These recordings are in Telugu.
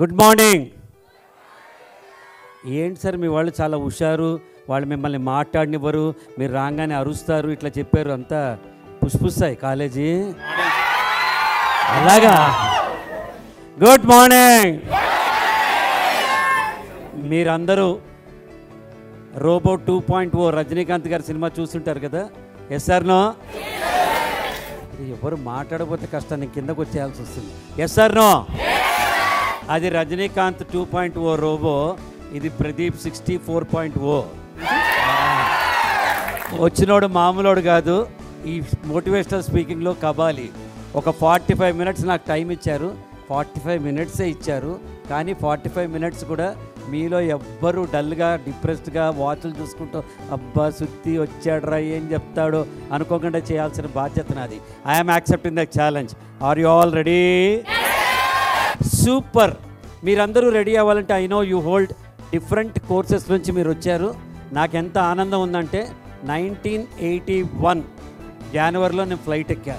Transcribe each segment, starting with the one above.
Good morning. ఏంటి సార్ మీ వాళ్ళు చాలా హుషారు, వాళ్ళు మిమ్మల్ని మాట్లాడనివ్వరు, మీరు రాగానే అరుస్తారు, ఇట్లా చెప్పారు, అంతా పుష్పుస్తాయి కాలేజీ అలాగా. Good morning. మీరందరూ రోబో 2.0 రజనీకాంత్ గారి సినిమా చూస్తుంటారు కదా, ఎస్ ఆర్ నో? ఎవరు మాట్లాడకపోతే కష్టాన్ని కిందకు వచ్చేయాల్సి వస్తుంది. Yes or no? అది రజనీకాంత్ 2.0 రోబో, ఇది ప్రదీప్ 64.0. వచ్చినోడు మామూలోడు కాదు. ఈ మోటివేషనల్ స్పీకింగ్లో కబాలి. ఒక 45 మినిట్స్ నాకు టైం ఇచ్చారు, 45 మినిట్సే ఇచ్చారు. కానీ 45 మినిట్స్ కూడా మీలో ఎవ్వరు డల్గా డిప్రెస్డ్గా వాచ్లు చూసుకుంటూ అబ్బా సుత్తి వచ్చాడరా ఏం చెప్తాడో అనుకోకుండా చేయాల్సిన బాధ్యత నాది. I'm accepting the challenge. Are you all ready? Super. మీరందరూ రెడీ అవ్వాలంటే I know you hold different courses నుంచి మీరు వచ్చారు. నాకు ఎంత ఆనందం ఉందంటే 1981 జనవరిలో నేను ఫ్లైట్ ఎక్కా.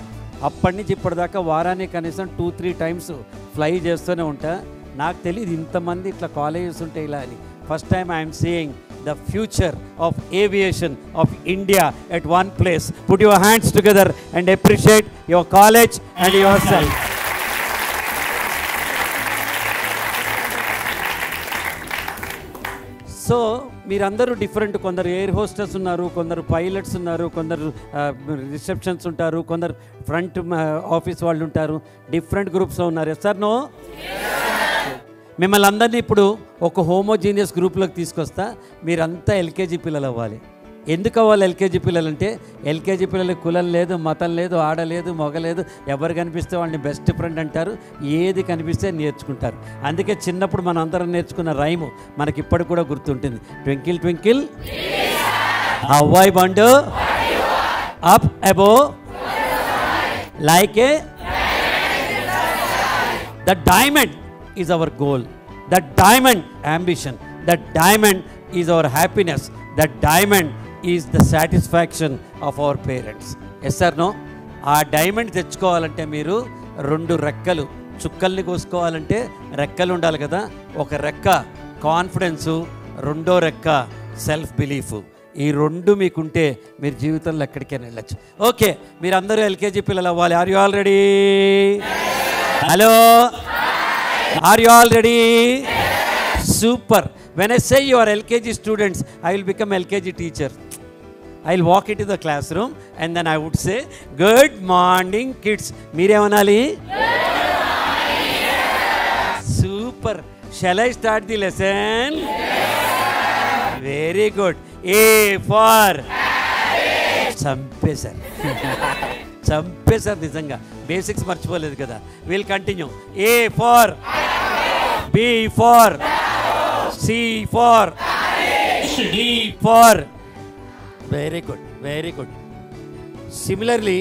అప్పటి నుంచి ఇప్పటిదాకా వారానికి కనీసం 2-3 టైమ్స్ ఫ్లై చేస్తూనే ఉంటా. నాకు తెలియదు ఇంతమంది ఇట్లా కాలేజెస్ ఉంటాయి ఇలా అని. First time I'm seeing the future of aviation of India at one place. Put your hands together and appreciate your college and your self. So మీరందరూ డిఫరెంట్. కొందరు ఎయిర్ హోస్టెస్ ఉన్నారు, కొందరు పైలట్స్ ఉన్నారు, కొందరు రిసెప్షన్స్ ఉంటారు, కొందరు ఫ్రంట్ ఆఫీస్ వాళ్ళు ఉంటారు. డిఫరెంట్ గ్రూప్స్లో ఉన్నారు. Yes or no? మిమ్మల్ని అందరినీ ఇప్పుడు ఒక హోమోజీనియస్ గ్రూప్లోకి తీసుకొస్తా. మీరంతా ఎల్కేజీ పిల్లలు అవ్వాలి. ఎందుకు అవ్వాలి ఎల్కేజీ పిల్లలు అంటే, ఎల్కేజీ పిల్లలకి కులం లేదు, మతం లేదు, ఆడ లేదు, మొగ లేదు. ఎవరు కనిపిస్తే వాళ్ళని బెస్ట్ ఫ్రెండ్ అంటారు, ఏది కనిపిస్తే నేర్చుకుంటారు. అందుకే చిన్నప్పుడు మనం అందరం నేర్చుకున్న రైము మనకి ఇప్పటికి కూడా గుర్తుంటుంది. Twinkle twinkle how I wonder up above like A the diamond is our goal. That diamond ambition, that diamond is our happiness, that diamond is the satisfaction of our parents. Yes or no? ఆ డైమండ్ తెచ్చుకోవాలంటే మీరు 2 రెక్కలు, చుక్కల్ని కోసుకోవాలంటే రెక్కలు ఉండాలి కదా. ఒక రెక్క కాన్ఫిడెన్సు, రెండో రెక్క సెల్ఫ్ బిలీఫ్. ఈ 2 మీకుంటే మీరు జీవితంలో ఎక్కడికైనా వెళ్ళచ్చు. ఓకే, మీరందరూ ఎల్కేజీ పిల్లలు అవ్వాలి. Are you all ready? Hello, are you all ready? Super. When I say you are LKG students, I will become LKG teacher. I will walk into the classroom and then I would say good morning kids. Mere manali? Good morning. Super. Shall I start the lesson? Yes. Very good. A for చంపేశారు. చంపేశారు నిజంగా. బేసిక్స్ మర్చిపోలేదు కదా. Will continue. A for, B for, C for, D for. Very good, very good. Similarly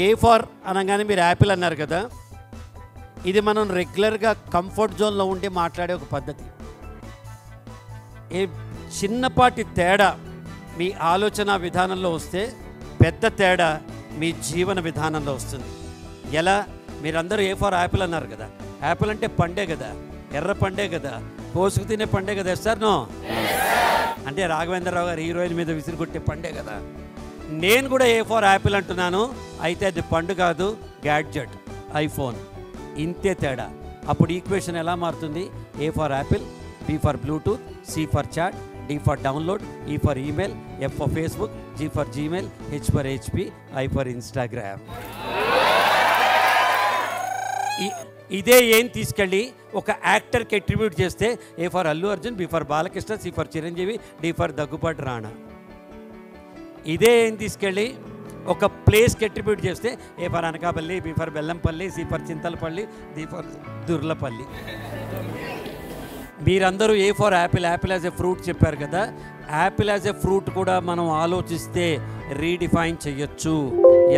A for అనగానే మీరు యాపిల్ అన్నారు కదా. ఇది మనం రెగ్యులర్గా కంఫర్ట్ జోన్లో ఉండి మాట్లాడే ఒక పద్ధతి. ఏ చిన్నపాటి తేడా మీ ఆలోచన విధానంలో వస్తే పెద్ద తేడా మీ జీవన విధానంలో వస్తుంది. ఎలా? మీరందరూ ఏ ఫార్ యాపిల్ అన్నారు కదా. యాపిల్ అంటే పండే కదా, ఎర్ర పండే కదా, కోసుకు తినే పండే కదా. సార్ నో అంటే రాఘవేంద్రరావు గారు హీరోయిన్ మీద విసిరి కొట్టే పండే కదా. నేను కూడా ఏ ఫార్ యాపిల్ అంటున్నాను. అయితే అది పండు కాదు, గ్యాడ్జెట్, ఐఫోన్. ఇంతే తేడా. అప్పుడు ఈక్వేషన్ ఎలా మారుతుంది? A for apple, B for Bluetooth, C for chat, D for download, E for email, F for Facebook, G for Gmail, H for HP, I for Instagram. ఇదే ఏం తీసుకెళ్ళి ఒక యాక్టర్కి అట్రిబ్యూట్ చేస్తే A for Allu Arjun, B for Balakrishna, C for Chiranjeevi, D for Daggubati Rana. ఇదే ఏం తీసుకెళ్ళి ఒక ప్లేస్కి అట్రిబ్యూట్ చేస్తే A for Anakapalli, B for Bellampalli, C for Chintalapalli, D for Durlapalli. మీరందరూ A for apple, apple as a fruit చెప్పారు కదా. యాపిల్ యాజ్ ఎ ఫ్రూట్ కూడా మనం ఆలోచిస్తే రీడిఫైన్ చేయొచ్చు.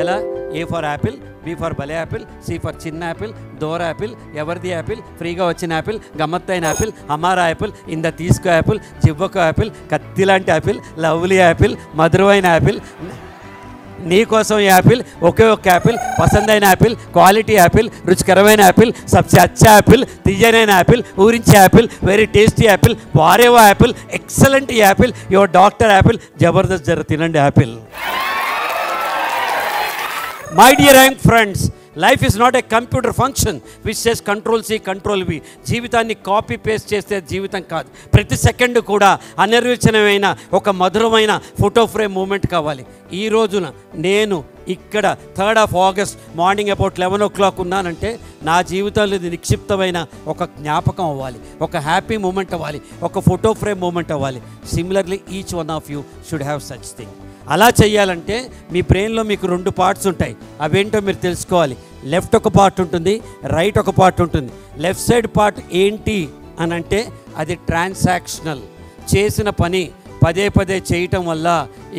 ఎలా? A for apple, B for భలే యాపిల్, సి ఫర్ చిన్న యాపిల్, దోర యాపిల్, ఎవరిది యాపిల్, ఫ్రీగా వచ్చిన యాపిల్, గమ్మత్తైన యాపిల్, హమారా యాపిల్, ఇంద తీసుకో యాపిల్, చివ్వకు యాపిల్, కత్తి లాంటి యాపిల్, లవ్లీ యాపిల్, మధురమైన యాపిల్. నీకోసం యాపిల్, ఒకే ఒక్క యాపిల్, పసందైన యాపిల్, క్వాలిటీ యాపిల్, రుచికరమైన యాపిల్, సబ్సే అచ్చా యాపిల్, తీయనైన యాపిల్, ఊరించే యాపిల్, వెరీ టేస్టీ యాపిల్, వారేవా apple, excellent apple, your doctor apple, జబర్దస్త్ జర తినండి apple. My dear young friends, life is not a computer function which says control C control V. జీవితాన్ని కాపీ పేస్ట్ చేస్తే జీవితం కాదు. ప్రతి సెకండ్ కూడా అనిర్వచనమైన ఒక మధురమైన ఫోటో ఫ్రేమ్ మూమెంట్ కావాలి. ఈ రోజున నేను ఇక్కడ 3rd August morning about 11 o'clock ఉన్నానంటే నా జీవితంలో ఇది నిక్షిప్తమైన ఒక జ్ఞాపకం అవ్వాలి, ఒక హ్యాపీ మూమెంట్ అవ్వాలి, ఒక ఫోటో ఫ్రేమ్ మూమెంట్ అవ్వాలి. Similarly each one of you should have such thing. అలా చేయాలంటే మీ బ్రెయిన్లో మీకు 2 parts ఉంటాయి. అవేంటో మీరు తెలుసుకోవాలి. లెఫ్ట్ ఒక పార్ట్ ఉంటుంది, రైట్ ఒక పార్ట్ ఉంటుంది. లెఫ్ట్ సైడ్ పార్ట్ ఏంటి అని అంటే అది ట్రాన్సాక్షనల్. చేసిన పని పదే పదే చేయటం వల్ల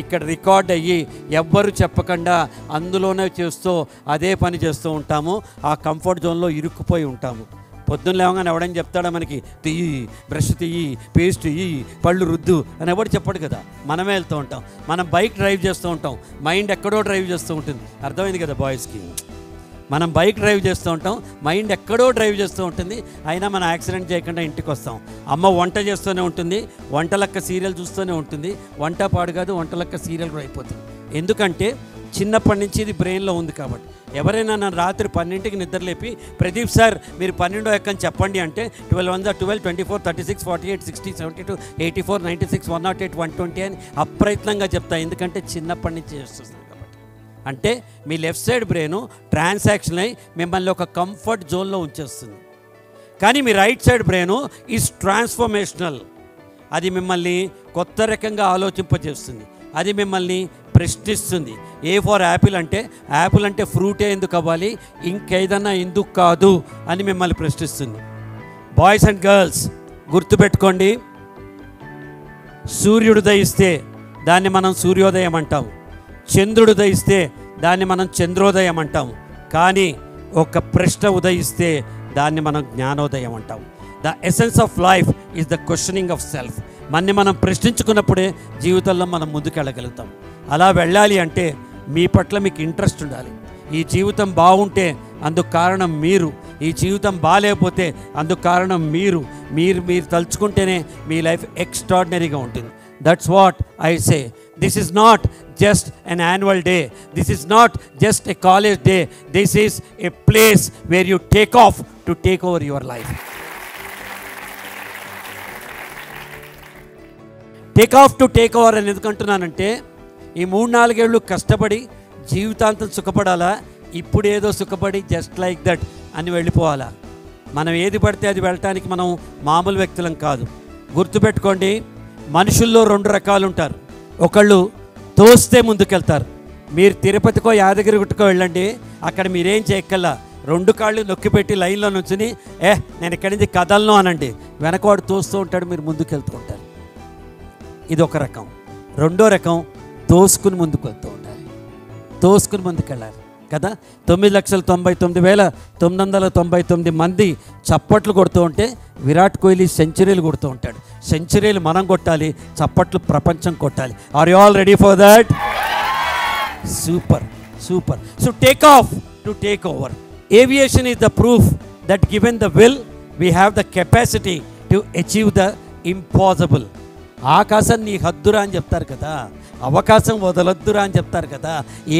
ఇక్కడ రికార్డ్ అయ్యి ఎవ్వరు చెప్పకుండా అందులోనే చేస్తూ అదే పని చేస్తూ ఉంటాము. ఆ కంఫర్ట్ జోన్లో ఇరుక్కుపోయి ఉంటాము. పొద్దున్న లేవగానే ఎవడని చెప్తాడా మనకి, తీయి బ్రష్ తీయి, పేస్ట్ తీయి, పళ్ళు రుద్దు అని ఎవడు చెప్పడు కదా. మనమే వెళ్తూ ఉంటాం. మనం బైక్ డ్రైవ్ చేస్తూ ఉంటాం, మైండ్ ఎక్కడో డ్రైవ్ చేస్తూ ఉంటుంది. అర్థమైంది కదా బాయ్స్కి? మనం బైక్ డ్రైవ్ చేస్తూ ఉంటాం, మైండ్ ఎక్కడో డ్రైవ్ చేస్తూ ఉంటుంది. అయినా మనం యాక్సిడెంట్ చేయకుండా ఇంటికి వస్తాం. అమ్మ వంట చేస్తూనే ఉంటుంది, వంటలక్క సీరియల్ చూస్తూనే ఉంటుంది. వంట పాడు కాదు, వంటలక్క సీరియల్ కూడా అయిపోతుంది. ఎందుకంటే చిన్నప్పటి నుంచి ఇది బ్రెయిన్లో ఉంది కాబట్టి. ఎవరైనా నన్ను రాత్రి 12కి నిద్రలేపి, ప్రదీప్ సార్ మీరు 12 ఎక్కని చెప్పండి అంటే 12 1 12 24 36 48 60 72 84 96 108 120 అని అప్రయత్నంగా చెప్తా. ఎందుకంటే చిన్నప్పటి నుంచి చేస్తుంది కాబట్టి. అంటే మీ లెఫ్ట్ సైడ్ బ్రెయిన్ ట్రాన్సాక్షన్ అయి మిమ్మల్ని ఒక కంఫర్ట్ జోన్లో ఉంచేస్తుంది. కానీ మీ right side brain is transformational. అది మిమ్మల్ని కొత్త రకంగా ఆలోచింపజేస్తుంది. అది మిమ్మల్ని ప్రశ్నిస్తుంది. ఏ ఫర్ యాపిల్ అంటే, యాపిల్ అంటే ఫ్రూటే ఎందుకు అవ్వాలి, ఇంకేదన్నా ఎందుకు కాదు అని మిమ్మల్ని ప్రశ్నిస్తుంది. బాయ్స్ అండ్ గర్ల్స్ గుర్తుపెట్టుకోండి, సూర్యుడు ఉదయిస్తే దాన్ని మనం సూర్యోదయం అంటాం, చంద్రుడు ఉదయిస్తే దాన్ని మనం చంద్రోదయం అంటాం. కానీ ఒక ప్రశ్న ఉదయిస్తే దాన్ని మనం జ్ఞానోదయం అంటాం. The essence of life is the questioning of self. మనని మనం ప్రశ్నించుకున్నప్పుడే జీవితంలో మనం ముందుకెళ్ళగలుగుతాం. అలా వెళ్ళాలి అంటే మీ పట్ల మీకు ఇంట్రెస్ట్ ఉండాలి. ఈ జీవితం బాగుంటే అందుకు కారణం మీరు, ఈ జీవితం బాగాలేకపోతే అందుకు కారణం మీరు. మీరు తలుచుకుంటేనే మీ లైఫ్ ఎక్స్ట్రాడినరీగా ఉంటుంది. That's what I say. This is not just an annual day. This is not just a college day. This is a place where you take off to take over your life. Take off to take over అని ఎందుకంటున్నానంటే, ఈ 3-4 ఏళ్ళు కష్టపడి జీవితాంతం సుఖపడాలా, ఇప్పుడు ఏదో సుఖపడి జస్ట్ లైక్ దట్ అని వెళ్ళిపోవాలా? మనం ఏది పడితే అది వెళ్ళటానికి మనం మామూలు వ్యక్తులం కాదు. గుర్తుపెట్టుకోండి, మనుషుల్లో 2 రకాలు ఉంటారు. ఒకళ్ళు తోస్తే ముందుకెళ్తారు. మీరు తిరుపతికో యాదగిరిగుట్టకో వెళ్ళండి, అక్కడ మీరేం చేయక్కల్లా 2 కాళ్ళు నొక్కిపెట్టి లైన్లో నుంచుని నేను ఇక్కడి నుంచి కదలను అనండి, వెనకవాడు తోస్తూ ఉంటాడు, మీరు ముందుకెళ్తూ ఉంటారు. ఇది ఒక రకం. 2వ రకం తోసుకుని ముందుకు వెళ్తూ ఉండాలి, తోసుకుని ముందుకెళ్ళాలి కదా. 9,99,999 మంది చప్పట్లు కొడుతూ ఉంటే విరాట్ కోహ్లీ సెంచరీలు కొడుతూ ఉంటాడు. సెంచరీలు మనం కొట్టాలి, చప్పట్లు ప్రపంచం కొట్టాలి. Are you all ready for that? Super super. So take off to take over. Aviation is the proof that given the will we have the capacity to achieve the impossible. ఆకాశం నీ హద్దురా అని చెప్తారు కదా, అవకాశం వదలొద్దురా అని చెప్తారు కదా.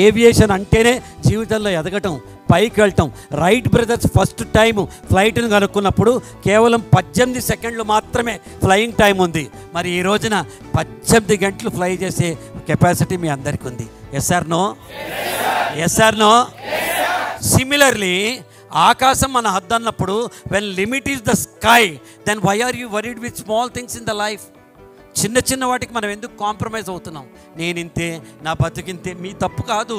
ఏవియేషన్ అంటేనే జీవితంలో ఎదగటం, పైకి వెళ్ళటం. రైట్ బ్రదర్స్ ఫస్ట్ టైం ఫ్లైట్ను కనుక్కున్నప్పుడు కేవలం 18 సెకండ్లు మాత్రమే ఫ్లయింగ్ టైం ఉంది. మరి ఈ రోజున 18 గంటలు ఫ్లై చేసే కెపాసిటీ మీ అందరికీ ఉంది. Yes or no? Yes or no? Similarly ఆకాశం మన హద్దు అన్నప్పుడు, when limit is the sky, then why are you worried with small things in the life? చిన్న చిన్న వాటికి మనం ఎందుకు కాంప్రమైజ్ అవుతున్నాం? నేనింతే, నా బతుకింతే. మీ తప్పు కాదు,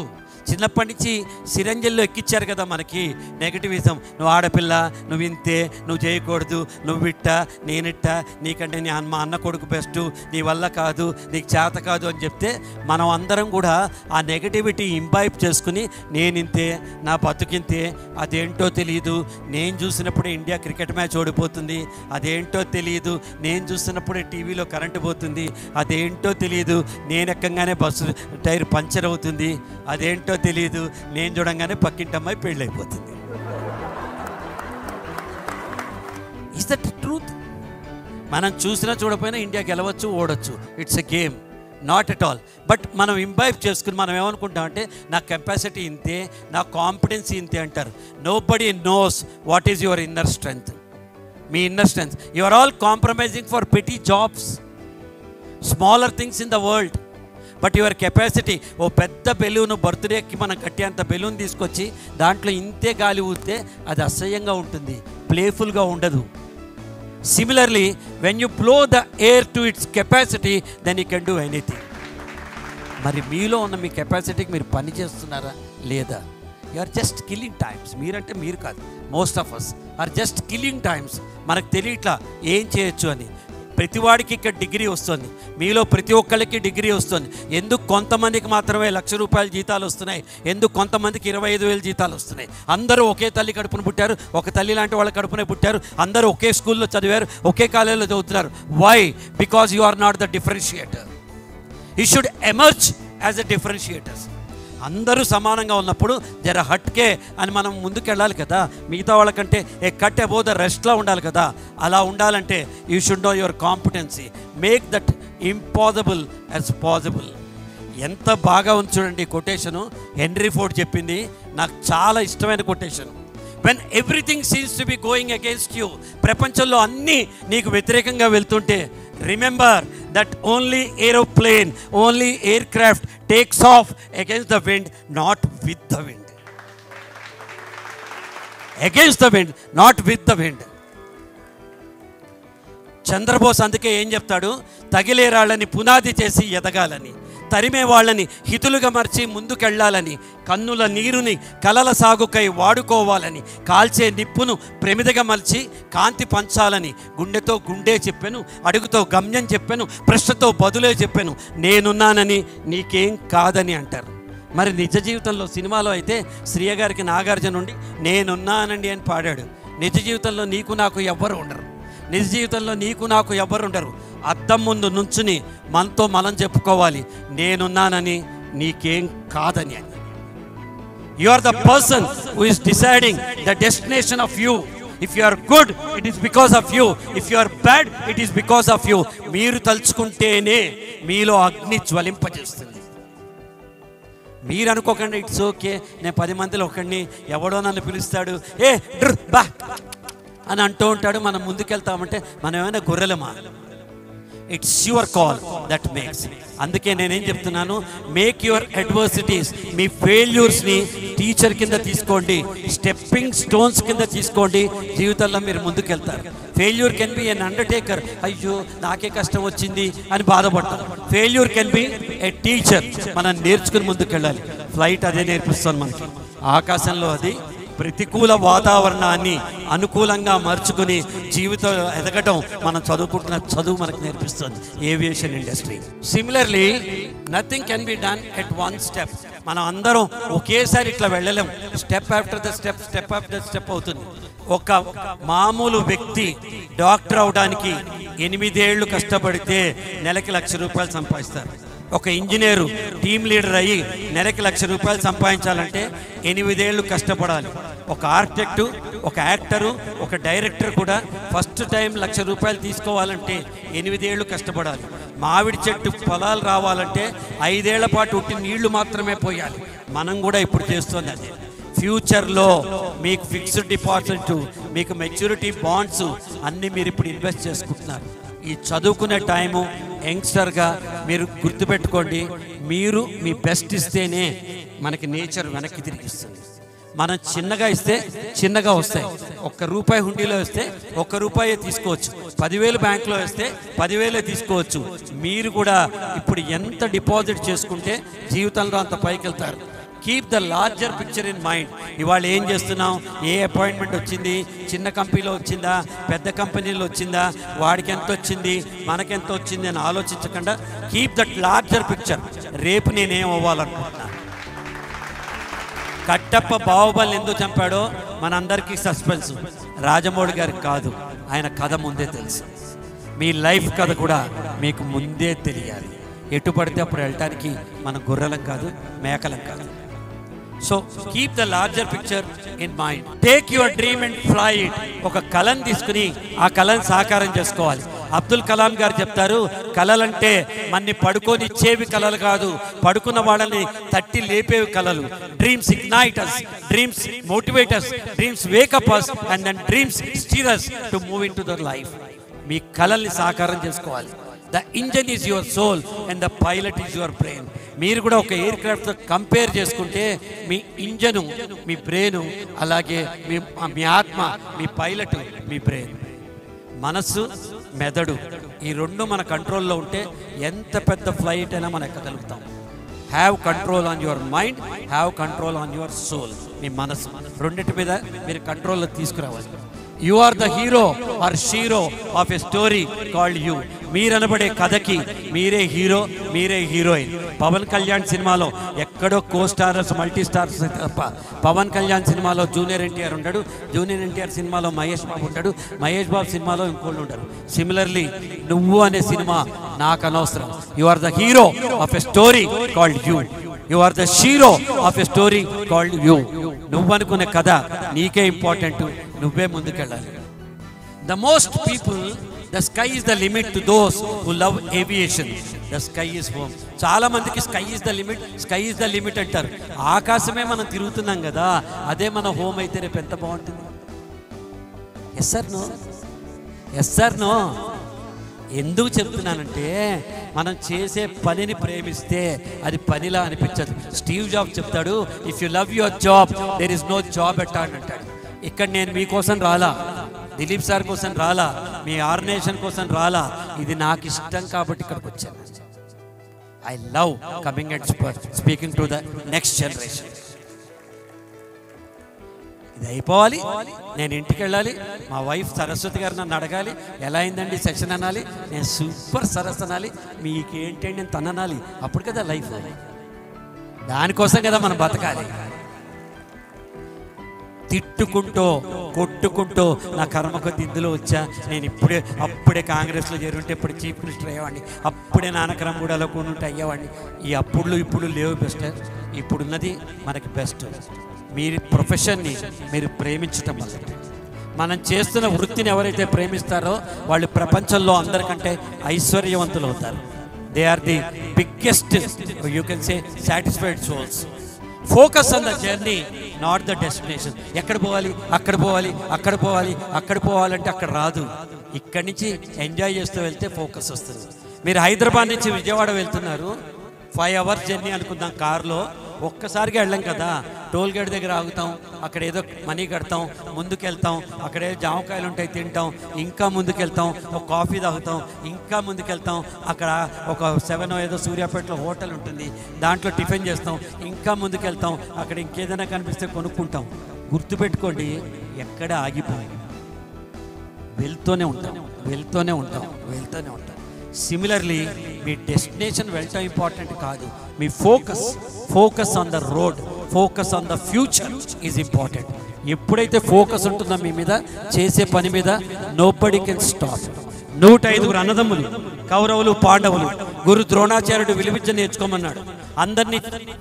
చిన్నప్పటి నుంచి సిరంజల్లో ఎక్కిచ్చారు కదా మనకి నెగటివిజం. నువ్వు ఆడపిల్ల, నువ్వు ఇంతే, నువ్వు చేయకూడదు, నువ్వు ఇట్ట నేనిట్ట, నీకంటే మా అన్న కొడుకు బెస్ట్, నీ వల్ల కాదు, నీకు చేత కాదు అని చెప్తే మనం అందరం కూడా ఆ నెగటివిటీ ఇంబైబ్ చేసుకుని నేనింతే, నా బతుకింతే, అదేంటో తెలియదు, నేను చూసినప్పుడే ఇండియా క్రికెట్ మ్యాచ్ ఓడిపోతుంది, అదేంటో తెలియదు, నేను చూసినప్పుడే టీవీలో కరెంటు పోతుంది, అదేంటో తెలియదు, నేను ఎక్కంగానే బస్సు టైర్ పంచర్ అవుతుంది, అదేంటో తెలియదు, నేను చూడంగానే పక్కింటి అమ్మాయి పెళ్ళైపోతుంది. Is that truth? మనం చూసినా చూడకపోయినా ఇండియా గెలవచ్చు, ఓడొచ్చు. It's a game, not at all. But మనం ఇంబైబ్ చేసుకుని మనం ఏమనుకుంటామంటే నా కెపాసిటీ ఇంతే, నా కాంపిటెన్సీ ఇంతే అంటారు. Nobody knows what is your inner strength. మీ inner strength, you are all compromising for petty jobs, smaller things in the world. But your capacity, ఓ పెద్ద బెలూను బర్త్డేకి మనం కట్టే అంత బెలూన్ తీసుకొచ్చి దాంట్లో ఇంతే గాలి ఊస్తే అది అసహ్యంగా ఉంటుంది, ప్లేఫుల్గా ఉండదు. Similarly when you blow the air to its capacity then you can do anything. మరి మీలో ఉన్న మీ కెపాసిటీకి మీరు పని చేస్తున్నారా లేదా? You are just killing times. మీరంటే మీరు కాదు, most of us are just killing times. మనకు తెలియట్లా ఏం చేయొచ్చు అని. ప్రతివాడికి ఇక్కడ డిగ్రీ వస్తుంది, మీలో ప్రతి ఒక్కరికి డిగ్రీ వస్తుంది. ఎందుకు కొంతమందికి మాత్రమే ₹1,00,000 జీతాలు వస్తున్నాయి? ఎందుకు కొంతమందికి 25,000 జీతాలు వస్తున్నాయి? అందరూ ఒకే తల్లి కడుపున పుట్టారు, ఒక తల్లి లాంటి వాళ్ళ కడుపునే పుట్టారు, అందరూ ఒకే స్కూల్లో చదివారు, ఒకే కాలేజీలో చదువుతున్నారు. Why? Because you are not the differentiator. You should emerge as a differentiators. అందరూ సమానంగా ఉన్నప్పుడు జర హట్కే అని మనం ముందుకెళ్ళాలి కదా. మిగతా వాళ్ళకంటే ఏ కట్ అబౌవ్ ద రెస్ట్లా ఉండాలి కదా. అలా ఉండాలంటే you should know your competency. Make that impossible as possible. ఎంత బాగా ఉంది చూడండి కొటేషను. హెన్రీ ఫోర్డ్ చెప్పింది, నాకు చాలా ఇష్టమైన quotation. When everything seems to be going against you, ప్రపంచంలో అన్నీ నీకు వ్యతిరేకంగా వెళ్తుంటే, remember that only aeroplane, only aircraft takes off against the wind, not with the wind. Against the wind, not with the wind. Chandrabose అందుకే ఏం చెప్తాడు, తగిలే రాళ్ళని పునాది చేసి ఎదగాలని, తరిమే వాళ్ళని హితులుగా మర్చి ముందుకెళ్లాలని, కన్నుల నీరుని కలల సాగుకై వాడుకోవాలని, కాల్చే నిప్పును ప్రమిదగా మలిచి కాంతి పంచాలని, గుండెతో గుండె చెప్పాను, అడుగుతో గమ్యం చెప్పాను, ప్రశ్నతో బదులే చెప్పాను, నేనున్నానని నీకేం కాదని అంటారు. మరి నిజ జీవితంలో సినిమాలో అయితే శ్రీయ గారికి నాగార్జున నుండి నేనున్నానండి అని పాడాడు. నిజ జీవితంలో నీకు నాకు ఎవ్వరు ఉండరు. నిజ జీవితంలో నీకు నాకు ఎవ్వరు ఉండరు. అద్దం ముందు నుంచుని మనతో మనం చెప్పుకోవాలి, నేనున్నానని నీకేం కాదని అని. You are the person who is deciding the destination of you. If you are good it is because of you, if you are bad it is because of you. మీరు తలుచుకుంటేనే మీలో అగ్ని జ్వలింపజేస్తుంది. మీరు అనుకోకండి ఇట్స్ ఓకే, నేను 10 మందిలో ఒకడిని, ఎవడో నన్ను పిలుస్తాడు, ఏ డ్ర్ బా అని అంటూ ఉంటాడు, మనం ముందుకెళ్తామంటే మనం ఏమైనా గొర్రెలమా? It's your call that makes. అందుకే నేనేం చెప్తున్నాను, మేక్ యువర్ అడ్వర్సిటీస్, మీ ఫెయిల్యూర్స్ని టీచర్ కింద తీసుకోండి, స్టెప్పింగ్ స్టోన్స్ కింద తీసుకోండి. జీవితంలో మీరు ముందుకెళ్తారు. Failure can be an undertaker, అయ్యో నాకే కష్టం వచ్చింది అని బాధపడతాం. Failure can be a teacher, మనం నేర్చుకుని ముందుకెళ్ళాలి. ఫ్లైట్ అదే నేర్పిస్తాను మనకి. ఆకాశంలో అది ప్రతికూల వాతావరణాన్ని అనుకూలంగా మార్చుకుని జీవితం ఎదగటం మనం చదువుకుంటున్న చదువు మనకు నేర్పిస్తుంది, aviation industry. Similarly nothing can be done at one step. మనం అందరం ఒకేసారి ఇట్లా వెళ్ళలేం. Step after the step, step after the step అవుతుంది. ఒక మామూలు వ్యక్తి డాక్టర్ అవడానికి 8 ఏళ్ళు కష్టపడితే నెలకి ₹1,00,000 సంపాదిస్తారు. ఒక ఇంజనీరు టీమ్ లీడర్ అయ్యి నెలకి ₹1,00,000 సంపాదించాలంటే 8 ఏళ్ళు కష్టపడాలి. ఒక ఆర్కిటెక్టు, ఒక యాక్టరు, ఒక డైరెక్టర్ కూడా ఫస్ట్ టైం ₹1,00,000 తీసుకోవాలంటే 8 ఏళ్ళు కష్టపడాలి. మామిడి చెట్టు ఫలాలు రావాలంటే 5 ఏళ్ల పాటు ఉట్టి నీళ్లు మాత్రమే పోయాలి. మనం కూడా ఇప్పుడు చేస్తుంది అదే. ఫ్యూచర్లో మీకు ఫిక్స్డ్ డిపాజిట్, మీకు మెచ్యూరిటీ బాండ్స్ అన్నీ మీరు ఇప్పుడు ఇన్వెస్ట్ చేసుకుంటున్నారు. ఈ చదువుకునే టైము యంగ్స్టర్గా మీరు గుర్తుపెట్టుకోండి, మీరు మీ బెస్ట్ ఇస్తేనే మనకి నేచర్ వెనక్కి తిరిగిస్తుంది. మనం చిన్నగా ఇస్తే చిన్నగా వస్తాయి. ₹1 హుండీలో వేస్తే ₹1 తీసుకోవచ్చు, 10,000 బ్యాంకులో వేస్తే 10,000 తీసుకోవచ్చు. మీరు కూడా ఇప్పుడు ఎంత డిపాజిట్ చేసుకుంటే జీవితంలో అంత పైకి వెళ్తారు. Keep the larger picture in mind. ఇవాళ ఏం చేస్తున్నాం, ఏ అపాయింట్మెంట్ వచ్చింది, చిన్న కంపెనీలో వచ్చిందా, పెద్ద కంపెనీలో వచ్చిందా, వాడికి ఎంత వచ్చింది, మనకెంత వచ్చింది అని ఆలోచించకుండా కీప్ దట్ లార్జర్ పిక్చర్. రేపు నేనేం అవ్వాలనుకుంటున్నాను. కట్టప్ప బాహుబలిని ఎందుకు చంపాడో మనందరికీ సస్పెన్స్, రాజమౌళి గారికి కాదు. ఆయన కథ ముందే తెలుసు. మీ లైఫ్ కథ కూడా మీకు ముందే తెలియాలి. ఎటు పడితే అప్పుడు వెళ్ళటానికి మన గొర్రెలం కాదు, మేకలం కాదు. So keep the larger picture in mind. Take your dream and fly it. ఒక కళను తీసుకుని ఆ కళను సాకారం చేసుకోవాలి. అబ్దుల్ కలాం గారు చెప్తారు, కళలంటే మన్ని పడుకొని ఇచ్చేవి కళలు కాదు, పడుకున్న వాళ్ళని తట్టి లేపేవి కళలు. Dreams ignite us, dreams motivate us, dreams wake up us, and then dreams steer us to move into the life. మీ కళల్ని సాకారం చేసుకోవాలి. The engine is your soul and the pilot is your brain. మీరు కూడా ఒక ఎయిర్ క్రాఫ్ట్తో కంపేర్ చేసుకుంటే మీ ఇంజను మీ బ్రెయిన్, అలాగే మీ ఆత్మ, మీ పైలట్ మీ బ్రెయిన్. మనస్సు, మెదడు, ఈ రెండు మన కంట్రోల్లో ఉంటే ఎంత పెద్ద ఫ్లైట్ అయినా మనం ఎక్కగలుగుతాం. Have control on your mind, have control on your soul. మీ మనసు రెండింటి మీద మీరు కంట్రోల్లో తీసుకురావాలి. You are the hero or shero of a story called you. మీరనబడే కథకి మీరే హీరో, మీరే హీరోయిన్. పవన్ కళ్యాణ్ సినిమాలో ఎక్కడో కో స్టారర్స్, మల్టీ స్టార్స్ తప్ప పవన్ కళ్యాణ్ సినిమాలో జూనియర్ ఎన్టీఆర్ ఉంటాడు, జూనియర్ ఎన్టీఆర్ సినిమాలో మహేష్ బాబు ఉంటాడు, మహేష్ బాబు సినిమాలో ఇంకోళ్ళు ఉంటారు. సిమిలర్లీ నువ్వు అనే సినిమా నాకు అనవసరం. You are the hero of a story called you. You are the shero of a story called you. నువ్వు అనుకునే కథ నీకే ఇంపార్టెంట్, నువ్వే ముందుకెళ్ళాలి. The most people, the sky is the limit to those who love aviation. The sky is home. చాలా మందికి sky is the limit, sky is the limit అంటారు. ఆకాశమే మనం తిరుగుతున్నాం కదా, అదే మన హోమ్ అయితే రేపు ఎంత బాగుంటుంది. Yes sir no, yes sir no. ఎందుకు చెప్తున్నానంటే మనం చేసే పనిని ప్రేమిస్తే అది పనిలా అనిపించదు. స్టీవ్ జాబ్ చెప్తాడు, if you love your job there is no job at all అంటాడు. ఇక్కడ నేను మీకోసం రాలా, దిలీప్ సార్ కోసం రాలా, మీ ఆర్గనైజేషన్ కోసం రాలా. ఇది నాకు ఇష్టం కాబట్టి ఇక్కడికి వచ్చాను. I love coming and speaking to the next generation. ఇది అయిపోవాలి, నేను ఇంటికి వెళ్ళాలి, మా వైఫ్ సరస్వతి గారు నన్ను అడగాలి, ఎలా అయిందండి సెక్షన్ అనాలి, నేను సూపర్ సరస్ అనాలి, మీకేంటండి నేను తననాలి. అప్పుడు కదా లైఫ్. దానికోసం కదా మనం బతకాలి. తిట్టుకుంటూ కొట్టుకుంటూ నా కర్మ కొద్ది ఇందులో వచ్చా, నేను అప్పుడే కాంగ్రెస్లో చేరుంటే ఇప్పుడు చీఫ్ మినిస్టర్ అయ్యేవాడిని, అప్పుడే నానకరంగూడలో కొనుంటే అయ్యేవాడిని. ఈ అప్పుడులు ఇప్పుడు లేవు బెస్ట్, ఇప్పుడున్నది మనకి బెస్ట్. మీరు ప్రొఫెషన్ని మీరు ప్రేమించటం వల్ల, మనం చేస్తున్న వృత్తిని ఎవరైతే ప్రేమిస్తారో వాళ్ళు ప్రపంచంలో అందరికంటే ఐశ్వర్యవంతులు అవుతారు. They are the biggest, you can say satisfied souls. Focus on the journey, not the destination. ఎక్కడ పోవాలి, అక్కడ పోవాలి, అక్కడ పోవాలి, అక్కడ పోవాలంటే అక్కడ రాదు. ఇక్కడి నుంచి ఎంజాయ్ చేస్తూ వెళ్తే ఫోకస్ వస్తుంది. మీరు హైదరాబాద్ నుంచి విజయవాడ వెళ్తున్నారు, 5 hours జర్నీ అనుకుందాం కారులో. ఒక్కసారిగా వెళ్ళాం కదా, టోల్ గేట్ దగ్గర ఆగుతాం, అక్కడ ఏదో మనీ కడతాం, ముందుకెళ్తాం, అక్కడే జామకాయలు ఉంటాయి తింటాం, ఇంకా ముందుకెళ్తాం, ఒక కాఫీ తాగుతాం, ఇంకా ముందుకెళ్తాం, అక్కడ ఒక 7 ఏదో సూర్యాపేటలో హోటల్ ఉంటుంది, దాంట్లో టిఫిన్ చేస్తాం, ఇంకా ముందుకెళ్తాం, అక్కడ ఇంకేదైనా కనిపిస్తే కొనుక్కుంటాం. గుర్తుపెట్టుకోండి, ఎక్కడ ఆగిపోయి వెళ్తూనే ఉంటాం, వెళ్తూనే ఉంటాం, వెళ్తూనే ఉంటాం. సిమిలర్లీ మీ డెస్టినేషన్ వెళ్ళటం ఇంపార్టెంట్ కాదు, మీ focus on the road, focus on the future is important. ఎప్పుడైతే ఫోకస్ ఉంటుందో మీ మీద, చేసే పని మీద, నోబడీ కెన్ స్టాప్. 105 అన్నదమ్ములు, కౌరవులు, పాండవులు. గురు ద్రోణాచార్యుడు విలువిద్య నేర్చుకోమన్నాడు. అందరినీ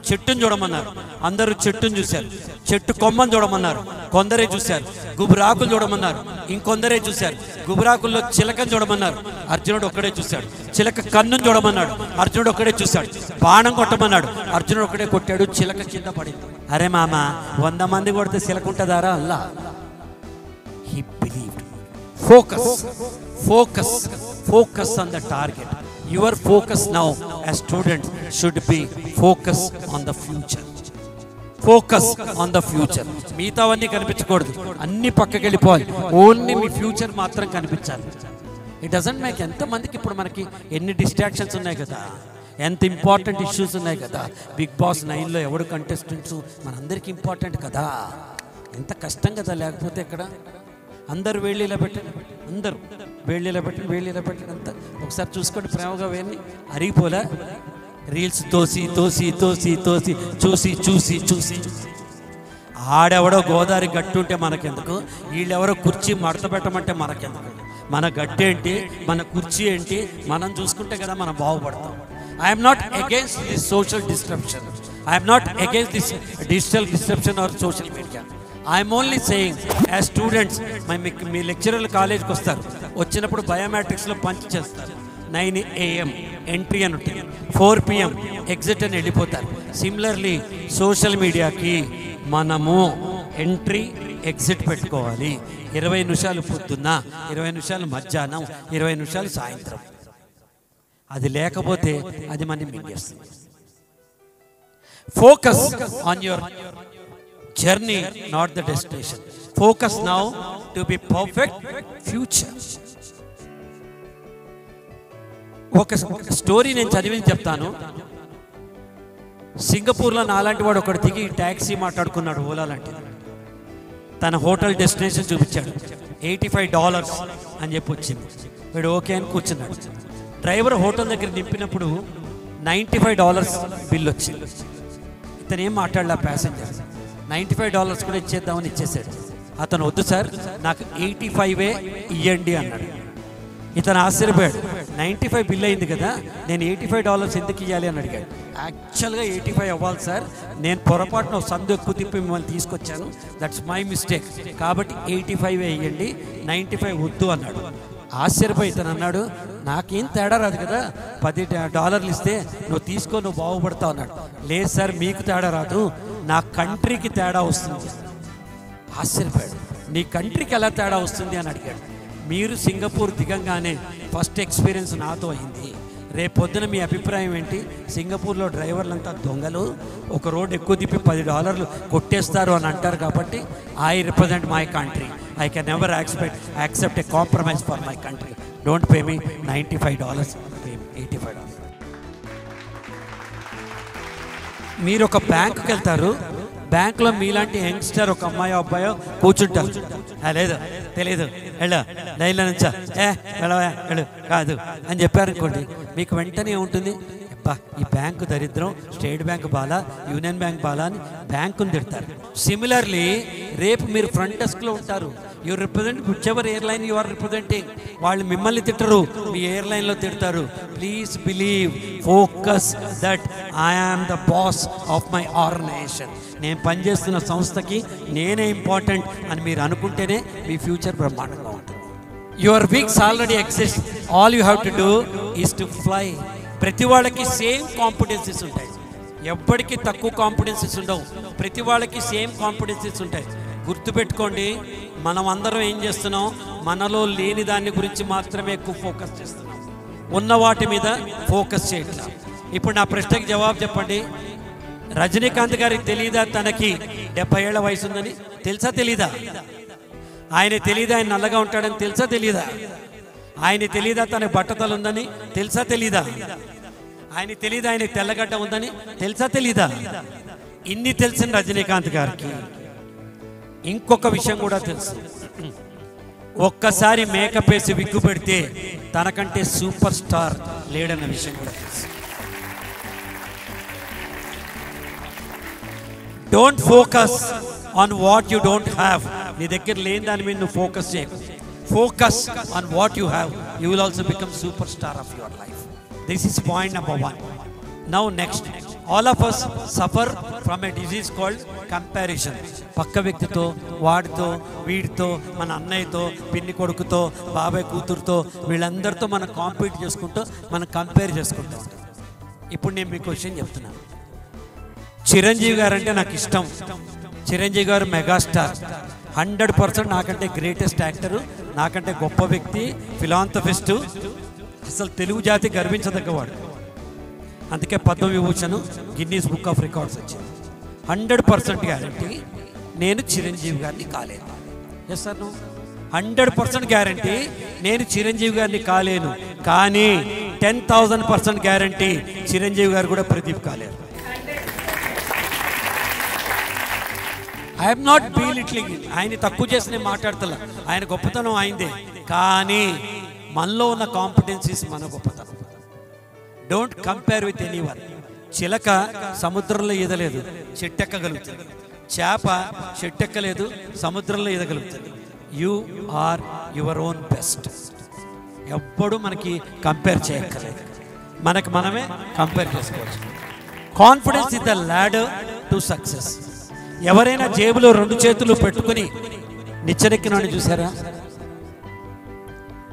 చెట్టును చూడమన్నారు, అందరూ చెట్టును చూశారు. చెట్టు కొమ్మను చూడమన్నారు, కొందరే చూశారు. గుబురాకులు చూడమన్నారు, ఇంకొందరే చూశారు. గుబురాకుల్లో చిలకను చూడమన్నారు, అర్జునుడు ఒక్కడే చూశాడు. చిలక కన్నును చూడమన్నాడు, అర్జునుడు ఒక్కడే చూశాడు. బాణం కొట్టమన్నాడు, అర్జునుడు ఒక్కడే కొట్టాడు, చిలక కింద పడింది. అరే మామ, 100 మంది కొడితే చిలక ఉంటుందారా? అల్లా. He believed. Focus on the target. Your focus now as students should be focus on the future. Focus on the future. మిగతావన్నీ కనిపించకూడదు, అన్ని పక్కకి వెళ్ళిపోవాలి. ఓన్లీ మీ ఫ్యూచర్ మాత్రం కనిపించాలి. It doesn't make. ఎంతమందికి ఇప్పుడు మనకి ఎన్ని డిస్ట్రాక్షన్స్ ఉన్నాయి కదా. ఎంత ఇంపార్టెంట్ ఇష్యూస్ ఉన్నాయి కదా. బిగ్ బాస్ 9లో ఎవడు కంటెస్టెంట్స్ మనందరికీ ఇంపార్టెంట్ కదా. ఎంత కష్టం కదా. లేకపోతే ఇక్కడ అందరు వేళ్ళిలా పెట్టండి, అందరూ వేళ్ళిలా పెట్టండి అంతా ఒకసారి చూసుకోండి. ప్రేమగా వేయండి. అరిగిపోలే రీల్స్ తోసి తోసి తోసి తోసి చూసి చూసి చూసి ఆడెవడో గోదావరి గట్టి ఉంటే మనకెందుకు, వీళ్ళెవరో కుర్చీ మడత పెట్టమంటే మనకెందుకు. మన గట్టి ఏంటి, మన కుర్చీ ఏంటి, మనం చూసుకుంటే కదా మనం బాగుపడతాం. I'm not against this social disruption, I'm not against this digital disruption or social media. I'm only saying as students, మీ లెక్చరర్లు కాలేజ్కి వస్తారు, వచ్చినప్పుడు బయోమెట్రిక్స్లో పంచ్ చేస్తారు. 9 AM ఎంట్రీ అని ఉంటుంది, 4 PM ఎగ్జిట్ అని వెళ్ళిపోతారు. సిమిలర్లీ సోషల్ మీడియాకి మనము ఎంట్రీ ఎగ్జిట్ పెట్టుకోవాలి. 20 నిమిషాలు పొద్దున్న, 20 నిమిషాలు మధ్యాహ్నం, 20 నిమిషాలు సాయంత్రం. అది లేకపోతే అది మనం మింగేస్తుంది. Focus on your journey, not the destination. Focus now to be perfect future. ఒక స్టోరీ నేను చదివింది చెప్తాను. సింగపూర్లో నాలాంటి వాడు ఒకటి దిగి ట్యాక్సీ మాట్లాడుకున్నాడు, ఓలా లాంటిది. తన హోటల్ డెస్టినేషన్ చూపించాడు. $85 అని చెప్పి వచ్చింది. వీడు ఓకే అని కూర్చున్నాడు. డ్రైవర్ హోటల్ దగ్గర నింపినప్పుడు $95 బిల్ వచ్చింది. ఇతను ఏం మాట్లాడలే. ప్యాసింజర్ $95 కూడా ఇచ్చేద్దామని ఇచ్చేసాడు. అతను వద్దు సార్ నాకు 85 ఇవ్వండి అన్నాడు. ఇతను ఆశ్చర్యపోయాడు. 95 బిల్ అయింది కదా, నేను $85 ఎందుకు ఇవ్వాలి అని అడిగాడు. యాక్చువల్గా 85 అవ్వాలి సార్, నేను పొరపాటున సందు ఎక్కువ తిప్పి మిమ్మల్ని తీసుకొచ్చాను, దట్స్ మై మిస్టేక్, కాబట్టి 85 ఇవ్వండి, 95 వద్దు అన్నాడు. ఆశ్చర్యపోయి ఇతను అన్నాడు, నాకేం తేడా రాదు కదా, $10 ఇస్తే నువ్వు తీసుకో, నువ్వు బాగుపడతావు అన్నాడు. లేదు సార్ మీకు తేడా రాదు, నా కంట్రీకి తేడా వస్తుంది. ఆశ్చర్యపోయాడు. నీ కంట్రీకి ఎలా తేడా వస్తుంది అని అడిగాడు. మీరు సింగపూర్ దిగంగానే ఫస్ట్ ఎక్స్పీరియన్స్ నాతో అయింది. రేపు పొద్దున మీ అభిప్రాయం ఏంటి? సింగపూర్లో డ్రైవర్లంతా దొంగలు, ఒక రోడ్ ఎక్కువ తిప్పి $10 కొట్టేస్తారు అని అంటారు. కాబట్టి I represent my country, I can never accept A compromise for my country. Don't pay me $95, pay $85. మీరు ఒక బ్యాంకుకి వెళ్తారు, బ్యాంకులో మీలాంటి యంగ్స్టర్ ఒక అమ్మాయో అబ్బాయో కూర్చుంటారు. లేదు తెలీదు, వెళ్ళు లైన్లో నుంచా, వెళ్ళవా వెళ్ళు కాదు అని చెప్పారనుకోండి, మీకు వెంటనే ఉంటుంది, అబ్బా ఈ బ్యాంకు దరిద్రం, స్టేట్ బ్యాంక్ బాలా, యూనియన్ బ్యాంక్ బాలా అని బ్యాంకుని తిడతారు. సిమిలర్లీ రేపు మీరు ఫ్రంట్ డెస్క్లో ఉంటారు, you represent whichever airline you are representing. వాళ్ళు మిమ్మల్ని తిట్టరు, మీ ఎయిర్లైన్లో తిడతారు. Please believe, focus that I am the boss of my organisation. నేను పనిచేస్తున్న సంస్థకి నేనే ఇంపార్టెంట్ అని మీరు అనుకుంటేనే మీ ఫ్యూచర్ బ్రహ్మాండంగా ఉంటుంది. Your weeks already exist, all you have to do is to fly. ప్రతి వాళ్ళకి సేమ్ కాంపిటెన్సీస్ ఉంటాయి, ఎవ్వడికి తక్కువ కాంపిటెన్సీస్ ఉండవు, ప్రతి వాళ్ళకి సేమ్ కాంపిటెన్సీస్ ఉంటాయి. గుర్తుపెట్టుకోండి, మనం అందరం ఏం చేస్తున్నాం, మనలో లేని దాని గురించి మాత్రమే ఎక్కువ ఫోకస్ చేస్తున్నాం, ఉన్న వాటి మీద ఫోకస్ చేయట్లా. ఇప్పుడు నా ప్రశ్నకి జవాబు చెప్పండి. రజనీకాంత్ గారికి తెలీదా తనకి 70 ఏళ్ల వయసు ఉందని? తెలుసా తెలీదా? ఆయన తెలీదా ఆయన నల్లగా ఉంటాడని? తెలుసా తెలీదా? ఆయన తెలీదా తన బట్టతలు ఉందని? తెలుసా తెలీదా? ఆయన తెలీదా ఆయన తెల్లగడ్డ ఉందని? తెలుసా తెలీదా? ఇన్ని తెలిసిన రజనీకాంత్ గారికి ఇంకొక విషయం కూడా తెలుసు. ఒక్కసారి మేకప్ వేసి విగ్గు పెడితే తనకంటే సూపర్ స్టార్ లేడన్న విషయం కూడా తెలుసు. Don't focus on what you don't have. నీ దగ్గర లేని దాని మీద నువ్వు ఫోకస్ చేయకు. Focus on what you have, you will also become super star of your life. This is point number 1. Now next, all of us suffer from A disease called comparison. పక్క వ్యక్తితో, వాడితో, వీడితో, మన అన్నయ్యతో, పిన్ని కొడుకుతో, బాబాయ్ కూతురుతో, వీళ్ళందరితో మనం కాంపీట్ చేసుకుంటూ మనం కంపేర్ చేసుకుంటూ ఉంటాం. ఇప్పుడు నేను మీకు క్వశ్చన్ చెప్తున్నాను. చిరంజీవి గారు అంటే నాకు ఇష్టం. చిరంజీవి గారు మెగాస్టార్, 100% నాకంటే గ్రేటెస్ట్ యాక్టరు, నాకంటే గొప్ప వ్యక్తి, ఫిలాంథపిస్టు, అసలు తెలుగు జాతి గర్వించదగ్గవాడు. అందుకే Padma Vibhushan, Guinness book of records వచ్చింది. 100% గ్యారంటీ నేను చిరంజీవి గారిని కాలేను. ఎస్ సార్, 100% గ్యారంటీ నేను చిరంజీవి గారిని కాలేను. కానీ 10,000% గ్యారంటీ చిరంజీవి గారు కూడా ప్రదీప్ కాలేరు. ఐఎమ్ నాట్ బీలిట్లింగ్, ఆయన తక్కువ చేసి నేను మాట్లాడతలే, ఆయన గొప్పతనం అయిందే, కానీ మనలో ఉన్న కాంపిటెన్సీస్ మన గొప్పతనం. Don't compare with anyone. చిలక సముద్రంలో ఈదలేదు, చెట్టెక్కగలుగుతుంది. చేప చెట్టెక్కలేదు, సముద్రంలో ఈదగలుగుతుంది. You are your own best. ఎప్పుడు మనకి కంపేర్ చేయక్కర్లేదు, మనకు మనమే కంపేర్ చేసుకోవచ్చు. Confidence is the ladder to success. ఎవరైనా జేబులో 2 చేతులు పెట్టుకుని నిచ్చెనెక్కినాన్ని చూసారా?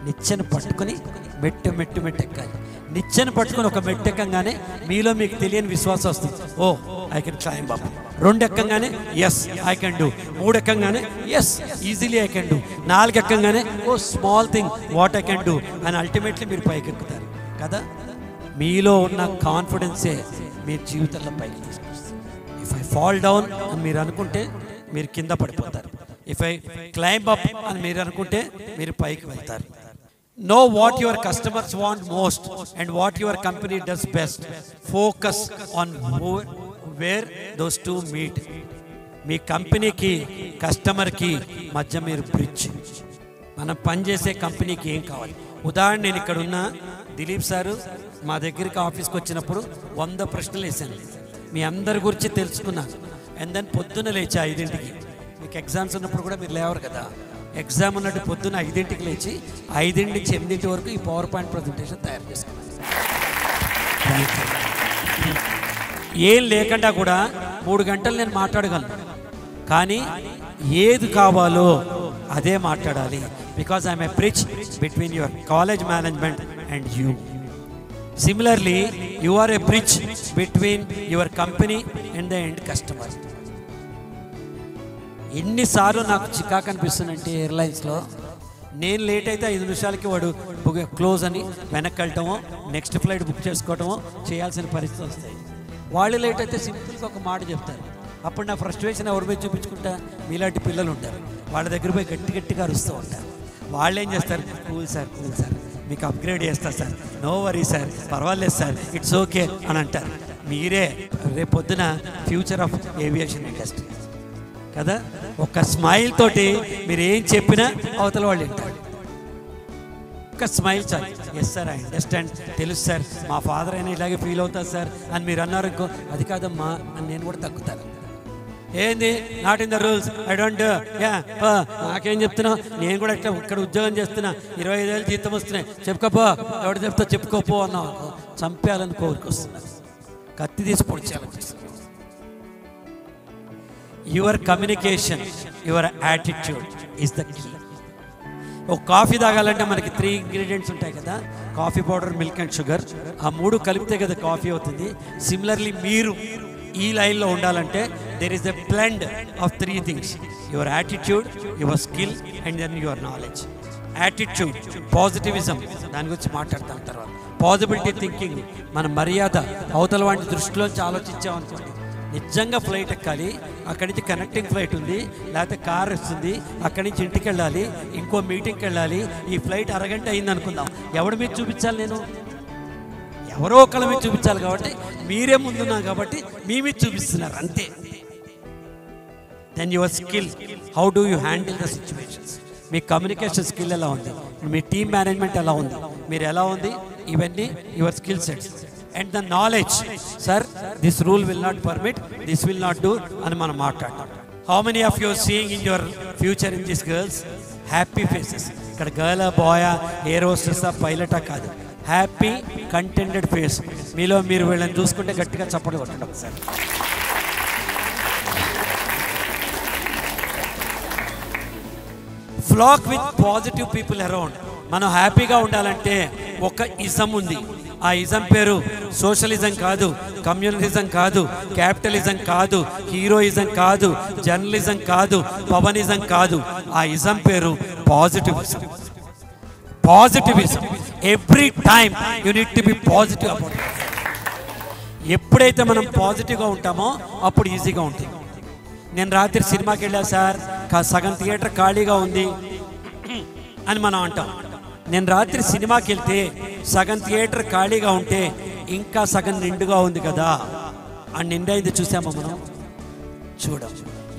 నిచ్చెన పట్టుకుని మెట్టు మెట్టు మెట్టు ఎక్కాలి. నిచ్చెన పట్టుకుని ఒక మెట్టు ఎక్కంగానే మీలో మీకు తెలియని విశ్వాసం వస్తుంది. Oh I can climb up. 2 ఎక్కంగానే ఎస్ ఐ కెన్ డూ. 3 ఎక్కంగానే yes easily I can do. 4 ఎక్కంగానే oh small thing what I can do అని అల్టిమేట్లీ మీరు పైకి ఎక్కుతారు కదా. మీలో ఉన్న కాన్ఫిడెన్సే మీ జీవితంలో పైకి తీసుకొస్తుంది. ఇఫ్ ఐ ఫాల్ డౌన్ అని మీరు అనుకుంటే మీరు కింద పడిపోతారు. ఇఫ్ ఐ క్లైంబ్ అప్ అని మీరు అనుకుంటే మీరు పైకి వెళ్తారు. Know what your customers want most and what your company does best. Focus on where those two meet. మీ కంపెనీకి కస్టమర్కి మధ్య మీరు బ్రిడ్జ్. మనం పనిచేసే కంపెనీకి ఏం కావాలి? ఉదాహరణ, నేను ఇక్కడ ఉన్న దిలీప్ సారు మా దగ్గరికి ఆఫీస్కి వచ్చినప్పుడు 100 ప్రశ్నలు వేసాను. మీ అందరి గురించి తెలుసుకున్నాను. అండ్ దెన్ పొద్దున్న లేచా 5ంటికి. మీకు ఎగ్జామ్స్ ఉన్నప్పుడు కూడా మీరు లేవరు కదా. ఎగ్జామ్ ఉన్నట్టు పొద్దున్న 5ంటికి లేచి 5 నుంచి 8 వరకు ఈ పవర్ పాయింట్ ప్రజెంటేషన్ తయారు చేసుకున్నాను. ఏం లేకుండా కూడా 3 గంటలు నేను మాట్లాడగలను, కానీ ఏది కావాలో అదే మాట్లాడాలి. Because I'm a bridge between your college management and you. Similarly you are a bridge between your company and the end customer. ఎన్నిసార్లు నాకు చికాకు అనిపిస్తుందంటే ఎయిర్లైన్స్లో నేను లేట్ అయితే 5 నిమిషాలకి వాడు క్లోజ్ అని వెనక్కి వెళ్ళటమో నెక్స్ట్ ఫ్లైట్ బుక్ చేసుకోవటమో చేయాల్సిన పరిస్థితి వస్తాయి. వాళ్ళు లేట్ అయితే సింపుల్గా ఒక మాట చెప్తారు. అప్పుడు నా ఫ్రస్ట్రేషన్ ఎవరి మీద చూపించుకుంటా? మీలాంటి పిల్లలు ఉంటారు, వాళ్ళ దగ్గర పోయి గట్టి గట్టిగా అరుస్తూ ఉంటారు. వాళ్ళు ఏం చేస్తారు? కూల్ సార్ మీకు అప్గ్రేడ్ చేస్తా సార్, నో వరీ సార్, పర్వాలేదు సార్, ఇట్స్ ఓకే అని అంటారు. మీరే రేపు పొద్దున ఫ్యూచర్ ఆఫ్ ఏవియేషన్ ఇండస్ట్రీ కదా. ఒక స్మైల్ తోటి మీరు ఏం చెప్పినా అవతల వాళ్ళు వింటారు. ఒక స్మైల్ చాలు. ఎస్ సార్, ఐ అండర్స్టాండ్, తెలుసు సార్, మా ఫాదర్ అయినా ఇలాగే ఫీల్ అవుతారు సార్ అని మీరు అన్నారు అనుకో, అది కాదమ్మా అని నేను కూడా తగ్గుతాను. ఏంది not in the rules, I don't నాకేం చెప్తున్నావు, నేను కూడా ఇట్లా ఇక్కడ ఉద్యోగం చేస్తున్నా, 25,000 జీతం వస్తున్నాయి, చెప్పుకోపో, ఎవడు చెప్తా చెప్పుకోపో అన్నావు, చంపేయాలని కోరుకొస్తున్నారు, కత్తి తీసి పొడిచేయాలనిపిస్తుంది. Your communication, your attitude is the key. ఒక కాఫీ తాగాలంటే మనకి 3 ఇంగ్రీడియంట్స్ ఉంటాయి కదా, coffee powder, milk and sugar. ఆ 3 కలిపితే కదా కాఫీ అవుతుంది. సిమిలర్లీ మీరు ఈ లైన్లో ఉండాలంటే there is a blend of 3 things: your attitude, your skill and then your knowledge. Attitude, positivism, దాని గురించి మాట్లాడతాం తర్వాత. పాజిబిలిటీ థింకింగ్, మన మర్యాద అవతల వాటి దృష్టిలోంచి ఆలోచించామనుకోండి, నిజంగా ఫ్లైట్ ఎక్కాలి, అక్కడి నుంచి కనెక్టింగ్ ఫ్లైట్ ఉంది, లేకపోతే కార్ వస్తుంది, అక్కడి నుంచి ఇంటికి వెళ్ళాలి, ఇంకో మీటింగ్కి వెళ్ళాలి, ఈ ఫ్లైట్ అరగంట అయింది అనుకుందాం, ఎవడి మీద చూపించాలి? నేను ఎవరో ఒకళ్ళ మీద చూపించాలి. కాబట్టి మీరే ముందున్నారు కాబట్టి మీ మీద చూపిస్తున్నారు అంతే. Then your skill, how do you handle the situations. మీ కమ్యూనికేషన్ స్కిల్ ఎలా ఉంది, మీ టీమ్ మేనేజ్మెంట్ ఎలా ఉంది, మీరు ఎలా ఉంది, ఇవన్నీ your skill sets. And the knowledge, sir this rule will not permit, this will not do అని మనం మాట్లాడతాం. How many of you seeing in your future in this girls? Happy faces. ఇక్కడ గర్ల్, బాయ్, ఎయిర్ హోస్టెస్, పైలటా కాదు, హ్యాపీ కంటెంటెడ్ ఫేస్. మీలో మీరు వీళ్ళని చూసుకుంటే గట్టిగా చప్పట్లు కొట్టండి ఒకసారి. Flock with positive people around. మనం హ్యాపీగా ఉండాలంటే ఒక ఇజం ఉంది. ఆ ఇజం పేరు సోషలిజం కాదు, కమ్యూనలిజం కాదు, క్యాపిటలిజం కాదు, హీరోయిజం కాదు, జర్నలిజం కాదు, పవనిజం కాదు. ఆ ఇజం పేరు positivism. Positivism. Every time you need to be positive about it. ఎప్పుడైతే మనం పాజిటివ్గా ఉంటామో అప్పుడు ఈజీగా ఉంటుంది. నేను రాత్రి సినిమాకి వెళ్ళా సార్, సగం థియేటర్ ఖాళీగా ఉంది అని మనం అంటాం. నేను రాత్రి సినిమాకి వెళ్తే సగం థియేటర్ ఖాళీగా ఉంటే ఇంకా సగం నిండుగా ఉంది కదా. ఆ నిండైంది చూసామా మనం? చూడం.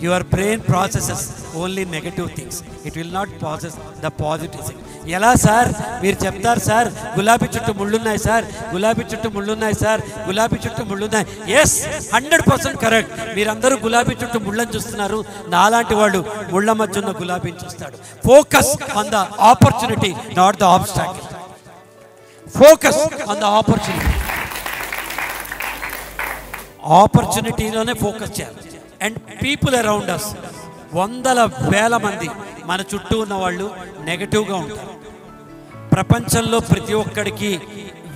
Your brain processes only negative things, it will not process the positive thing. ఎలా సార్ మీరు చెప్తారు సార్, గులాబీ చుట్టూ ముళ్ళున్నాయి సార్, గులాబీ చుట్టూ ముళ్ళున్నాయి సార్, గులాబీ చుట్టూ ముళ్ళున్నాయి. Yes, 100% correct. మీరందరూ గులాబీ చుట్టూ ముళ్ళని చూస్తున్నారు, నాలాంటి వాళ్ళు ముళ్ళ మధ్య ఉన్న గులాబీని చూస్తాడు. Focus on the opportunity, not the obstacle. Focus on the opportunity. ఆపర్చునిటీలోనే ఫోకస్ చేయాలి. అండ్ పీపుల్ అరౌండ్ అస్, వందల వేల మంది మన చుట్టూ ఉన్న వాళ్ళు నెగటివ్గా ఉంటారు. ప్రపంచంలో ప్రతి ఒక్కడికి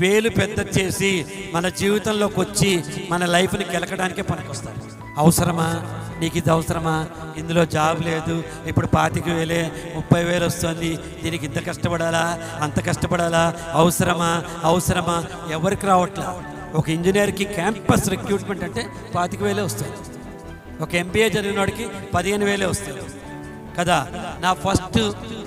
వేలు పెద్ద చేసి మన జీవితంలోకి వచ్చి మన లైఫ్ని గెలకడానికే పనికొస్తారు. అవసరమా? నీకు ఇది అవసరమా? ఇందులో జాబ్ లేదు, ఇప్పుడు 25,000 30,000 వస్తుంది, దీనికి ఇంత కష్టపడాలా, అంత కష్టపడాలా, అవసరమా? అవసరమా? ఎవరికి రావట్లా. ఒక ఇంజనీర్కి క్యాంపస్ రిక్రూట్మెంట్ అంటే 25,000 వస్తుంది. ఒక MBA చదివిన వాడికి 15,000 వస్తుంది కదా. నా ఫస్ట్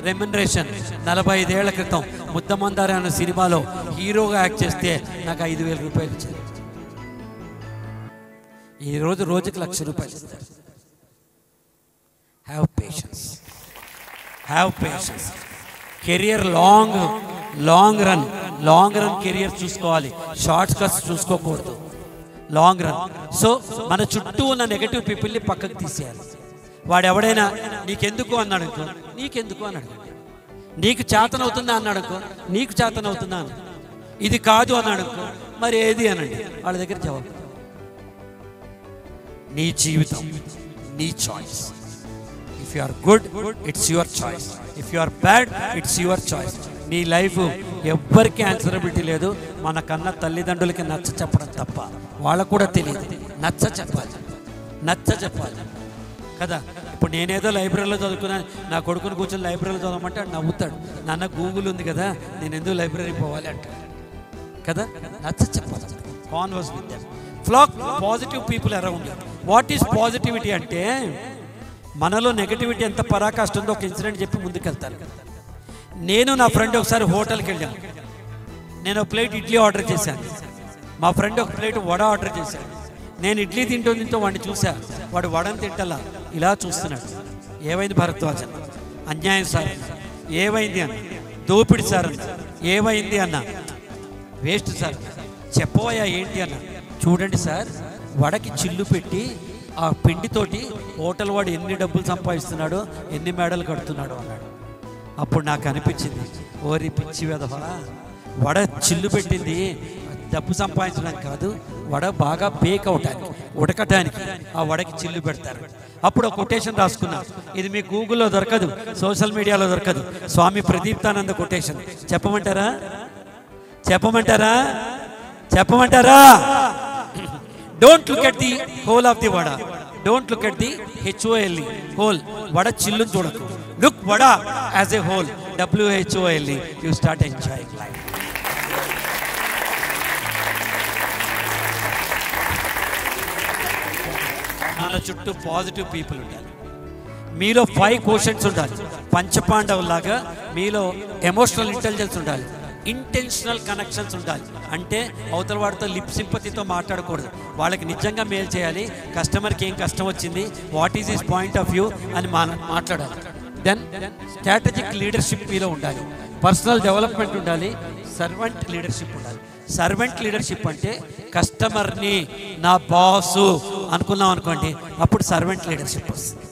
రెమ్యునరేషన్ 45 ఏళ్ల క్రితం ముద్దమందార అనే సినిమాలో హీరోగా యాక్ట్ చేస్తే నాకు 5,000 రూపాయలు ఇచ్చారు. ఈరోజు రోజుకి ₹1,00,000 ఇస్తారు. Have patience, have patience. Career long run career చూసుకోవాలి, షార్ట్ కట్స్ చూసుకోకూడదు. Long run. సో మన చుట్టూ ఉన్న నెగటివ్ పీపుల్ని పక్కకు తీసేయాలి. వాడు ఎవడైనా నీకెందుకు అన్నాడు అనుకో, నీకెందుకు అన్నాడు. నీకు చేతనవుతుందా అన్నాడు అనుకో, నీకు చేతనవుతుందా అన్నాడు. ఇది కాదు అన్నాడు అనుకో, మరి ఏది అనండి. వాళ్ళ దగ్గర జవాబు. నీ జీవితం, నీ choice. If you are good, it's your choice. If you are bad, it's your choice. నీ లైఫ్ ఎవ్వరికి ఆన్సరబిలిటీ లేదు. మన కన్నా తల్లిదండ్రులకి నచ్చ చెప్పడం తప్ప వాళ్ళకు కూడా తెలియదు. నచ్చ చెప్పాలి కదా. ఇప్పుడు నేనేదో లైబ్రరీలో చదువుకున్నాను, నా కొడుకుని కూర్చొని లైబ్రరీలో చదవమంటే నవ్వుతాడు. నాన్న గూగుల్ ఉంది కదా, నేను ఎందుకు లైబ్రరీ పోవాలి అంటాడు కదా. నచ్చ చెప్పాలి. Converse with them. Flock positive people around. What is positivity అంటే, మనలో నెగటివిటీ ఎంత పరాకాష్ట ఉందో ఒక ఇన్సిడెంట్ చెప్పి ముందుకెళ్తారు. నేను నా ఫ్రెండ్ ఒకసారి హోటల్కి వెళ్ళాను. నేను ఒక ప్లేట్ ఇడ్లీ ఆర్డర్ చేశాను, మా ఫ్రెండ్ ఒక ప్లేట్ వడ ఆర్డర్ చేశాడు. నేను ఇడ్లీ తింటూ వాడిని చూసా, వాడు వడని తింటలా ఇలా చూస్తున్నాడు. ఏమైంది భరద్వాజన్? అన్యాయం సార్. ఏమైంది అన్న. దోపిడి సార్ అన్న. ఏమైంది అన్న. Waste sir. చెప్పవయ్యా ఏంటి అన్న. చూడండి సార్, వడకి చిల్లు పెట్టి ఆ పిండితోటి హోటల్ వాడు ఎన్ని డబ్బులు సంపాదిస్తున్నాడో, ఎన్ని మేడలు కడుతున్నాడో అన్నాడు. అప్పుడు నాకు అనిపించింది, ఓరి పిచ్చి వెధవా, వడ చిల్లు పెట్టింది డబ్బు సంపాదించడానికి కాదు, వడ బాగా బేక్ అవటానికి, ఉడకటానికి ఆ వడకి చిల్లు పెడతారు. అప్పుడు కొటేషన్ రాసుకున్నా. ఇది మీ గూగుల్లో దొరకదు, సోషల్ మీడియాలో దొరకదు. స్వామి ప్రదీప్తానంద కొటేషన్. చెప్పమంటారా? Don't look at the whole of the vada, don't look at the HOLE whole. Vada చిల్లు చూడకు. Look vada as a whole, WHOLE. You start enjoying life. మన చుట్టూ పాజిటివ్ పీపుల్ ఉండాలి. మీలో 5 క్వశ్చన్స్ ఉండాలి. పంచపాండవులాగా మీలో ఎమోషనల్ ఇంటెలిజెన్స్ ఉండాలి. ఇంటెన్షనల్ కనెక్షన్స్ ఉండాలి. అంటే అవతల వాడితో లిప్ సింపతితో మాట్లాడకూడదు. వాళ్ళకి నిజంగా మేలు చేయాలి. కస్టమర్కి ఏం కష్టం వచ్చింది, what is his point of view అని మాట్లాడాలి. దెన్ స్ట్రాటజిక్ లీడర్షిప్ మీలో ఉండాలి. పర్సనల్ డెవలప్మెంట్ ఉండాలి. సర్వెంట్ లీడర్షిప్ ఉండాలి. సర్వెంట్ లీడర్షిప్ అంటే కస్టమర్ని నా బాసు అనుకున్నాం అనుకోండి, అప్పుడు సర్వెంట్ లీడర్షిప్ వస్తుంది.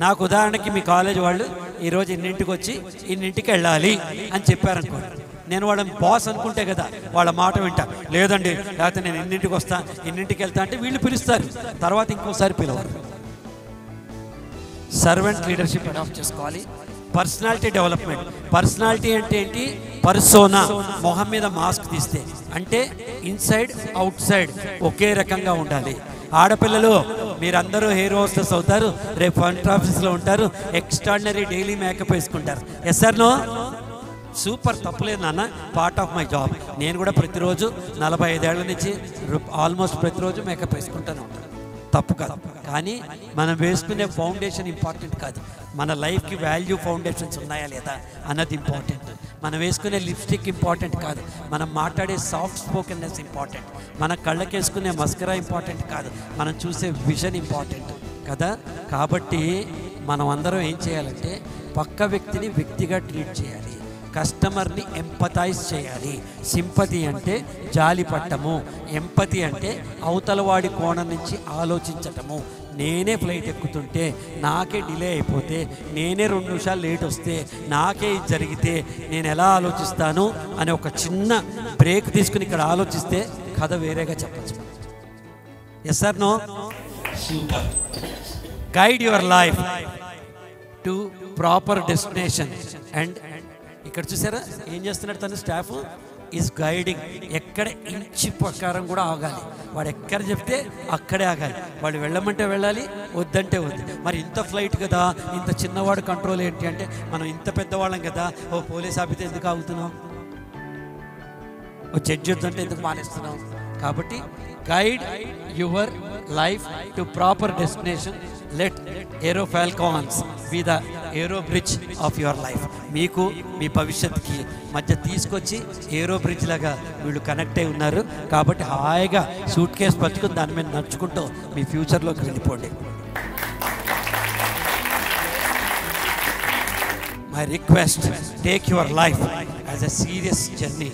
నాకు ఉదాహరణకి మీ కాలేజ్ వాళ్ళు ఈరోజు ఇన్నింటికి వచ్చి ఇన్నింటికి వెళ్ళాలి అని చెప్పారనుకోండి, నేను వాళ్ళని బాస్ అనుకుంటే కదా వాళ్ళ మాట వింటా. లేదండి, లేకపోతే నేను ఇన్నింటికి వస్తా, ఇన్నింటికి వెళ్తా అంటే వీళ్ళు పిలుస్తారు, తర్వాత ఇంకోసారి పిలవరు. సర్వెంట్ లీడర్షిప్ అడాప్ట్ చేసుకోవాలి. Personality development. పర్సనాలిటీ అంటే ఏంటి? పర్సోనా, మొహం మీద మాస్క్ తీస్తే, అంటే ఇన్సైడ్ అవుట్ సైడ్ ఒకే రకంగా ఉండాలి. ఆడపిల్లలు మీరందరూ హెయిర్ హోస్టెస్ అవుతారు, రేపు ఫ్రంట్ ఆఫీస్లో ఉంటారు, ఎక్స్ట్రాడినరీ డైలీ మేకప్ వేసుకుంటారు. Yes sir no? సూపర్, తప్పులేదు నాన్న, పార్ట్ ఆఫ్ మై జాబ్. నేను కూడా ప్రతిరోజు 45 ఏళ్ల నుంచి ఆల్మోస్ట్ ప్రతిరోజు మేకప్ వేసుకుంటాను ఉంటాను, తప్పు కాదు. కానీ మనం వేసుకునే ఫౌండేషన్ ఇంపార్టెంట్ కాదు, మన లైఫ్కి వాల్యూ ఫౌండేషన్స్ ఉన్నాయా లేదా అన్నది ఇంపార్టెంట్. మనం వేసుకునే లిప్స్టిక్ ఇంపార్టెంట్ కాదు, మనం మాట్లాడే సాఫ్ట్ స్పోకెన్నెస్ ఇంపార్టెంట్, మన కళ్ళకేసుకునే మస్కరా ఇంపార్టెంట్ కాదు, మనం చూసే విజన్ ఇంపార్టెంట్ కదా. కాబట్టి మనం అందరం ఏం చేయాలంటే పక్క వ్యక్తిని వ్యక్తిగా ట్రీట్ చేయాలి, కస్టమర్ని ఎంపథైజ్ చేయాలి. సింపతి అంటే జాలి పట్టము, ఎంపతి అంటే అవతలవాడి కోణం నుంచి ఆలోచించటము. నేనే ఫ్లైట్ ఎక్కుతుంటే నాకే డిలే అయిపోతే, నేనే 2 నిమిషాలు లేట్ వస్తే, నాకే ఇది జరిగితే నేను ఎలా ఆలోచిస్తాను అని ఒక చిన్న బ్రేక్ తీసుకుని ఇక్కడ ఆలోచిస్తే కథ వేరేగా చెప్పచ్చు. Yes sir no? Super. Guide your life to proper destination. And ఇక్కడ చూసారా ఏం చేస్తున్నాడు తను? Staff is guiding. ఎక్కడ ఇంచి ప్రకారం కూడా ఆగాలి, వాడు ఎక్కడ చెప్తే అక్కడే ఆగాలి, వాడు వెళ్ళమంటే వెళ్ళాలి, వద్దంటే వద్దు. మరి ఇంత ఫ్లైట్ కదా, ఇంత చిన్నవాడు కంట్రోల్ ఏంటి అంటే మనం ఇంత పెద్దవాళ్ళం కదా, ఓ పోలీస్ ఆఫీసర్ ఎందుకు ఆగుతున్నాం, ఓ జడ్జి వద్దంటే ఎందుకు మానేస్తున్నాం. కాబట్టి guide your life to proper destination. Let Aero Falcons be the aero bridge of your life. మీకు మీ భవిష్యత్తుకి మధ్య తీసుకొచ్చి ఏరో బ్రిడ్జ్ లాగా వీళ్ళు కనెక్ట్ అయి ఉన్నారు. కాబట్టి హాయిగా సూట్ కేసు పట్టుకుని దాని మీద నడుచుకుంటూ మీ ఫ్యూచర్లోకి వెళ్ళిపోండి. My request, take your life as a serious journey.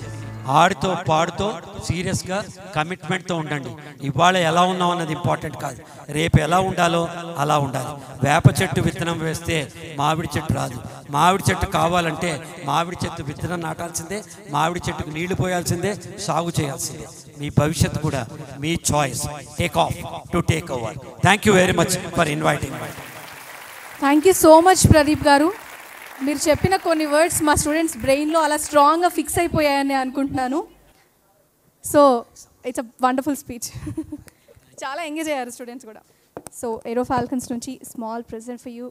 ఆడుతూ పాడుతూ సీరియస్గా కమిట్మెంట్తో ఉండండి. ఇవాళ ఎలా ఉన్నాం అన్నది ఇంపార్టెంట్ కాదు, రేపు ఎలా ఉండాలో అలా ఉండాలి. వేప చెట్టు విత్తనం వేస్తే మామిడి చెట్టు రాదు. మామిడి చెట్టు కావాలంటే మామిడి చెట్టు విత్తనం నాటాల్సిందే, మామిడి చెట్టుకు నీళ్లు పోయాల్సిందే, సాగు చేయాల్సిందే. మీ భవిష్యత్తు కూడా మీ choice. Take off to take over. Thank you very much for inviting me. Thank you so much Pradeep garu. మీరు చెప్పిన కొన్ని వర్డ్స్ మా స్టూడెంట్స్ బ్రెయిన్లో అలా స్ట్రాంగ్గా ఫిక్స్ అయిపోయాయని అనుకుంటున్నాను. So it's a wonderful speech. చాలా ఎంగేజ్ అయ్యారు స్టూడెంట్స్ కూడా. సో ఏరో ఫాల్కన్స్ నుంచి స్మాల్ ప్రెజెంట్ ఫర్ యూ.